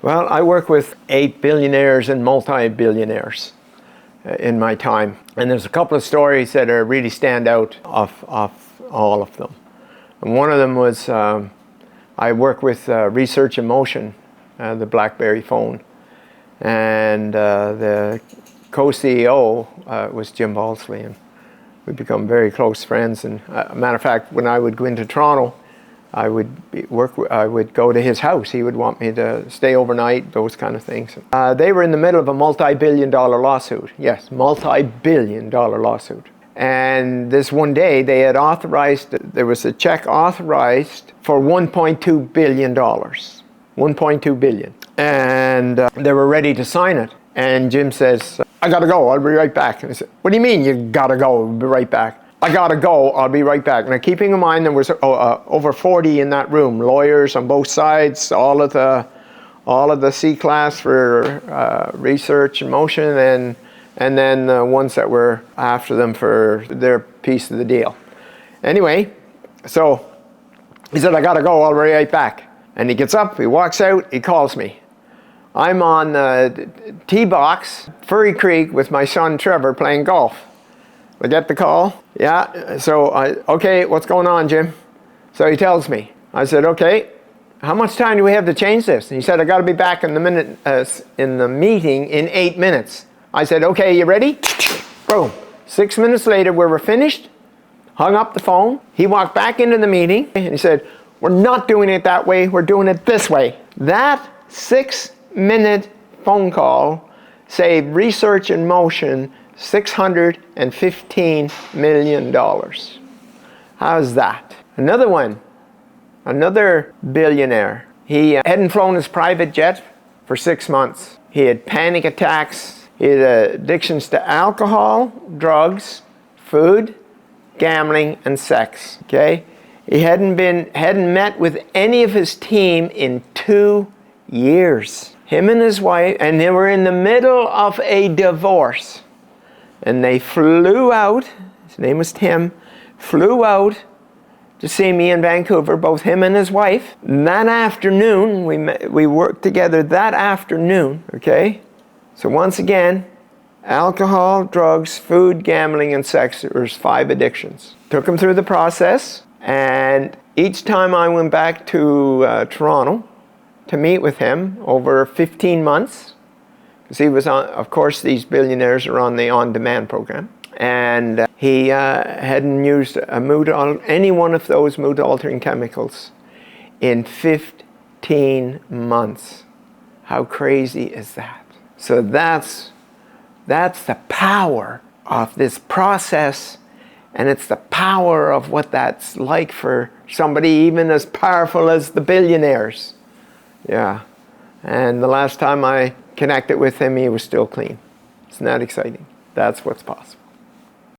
Well, I work with 8 billionaires and multi-billionaires in my time. And there's a couple of stories that are really stand out of all of them. And one of them was I work with Research in Motion, the BlackBerry phone. And the co-CEO was Jim Balsley, and we become very close friends. And a matter of fact, when I would go into Toronto, I would go to his house. He would want me to stay overnight, those kind of things. They were in the middle of a multi-billion-dollar lawsuit. Yes, multi-billion-dollar lawsuit. And this one day, they had authorized, there was a check authorized for $1.2 billion. 1.2 billion. And they were ready to sign it. And Jim says, I gotta go, I'll be right back. And I said, what do you mean you gotta go, I'll be right back? I gotta go, I'll be right back. Now keeping in mind there was over 40 in that room, lawyers on both sides, all of the C-class for Research in Motion, and then the ones that were after them for their piece of the deal. Anyway, so he said, I gotta go, I'll be right back. And he gets up, he walks out, he calls me. I'm on the tee box, Furry Creek, with my son Trevor playing golf. I get the call. Yeah, so okay, what's going on, Jim? So he tells me. I said, okay, how much time do we have to change this? And he said, I got to be back in the meeting in 8 minutes. I said, okay, you ready? Boom. 6 minutes later, we were finished. Hung up the phone. He walked back into the meeting and he said, we're not doing it that way. We're doing it this way. That 6-minute phone call saved Research in Motion $615 million. How's that? Another one, another billionaire. He hadn't flown his private jet for 6 months. He had panic attacks. He had addictions to alcohol, drugs, food, gambling, and sex. Okay? He hadn't met with any of his team in 2 years. Him and his wife, and they were in the middle of a divorce. And they flew out, his name was Tim, flew out to see me in Vancouver, both him and his wife. And that afternoon, we worked together that afternoon, okay? So once again, alcohol, drugs, food, gambling, and sex, there's 5 addictions. Took him through the process, and each time I went back to Toronto to meet with him over 15 months, because he was on, of course, these billionaires are on the on-demand program, and he hadn't used any one of those mood-altering chemicals in 15 months. How crazy is that? So that's the power of this process, and it's the power of what that's like for somebody even as powerful as the billionaires. Yeah. And the last time I connected with him, he was still clean. Isn't that exciting? That's what's possible.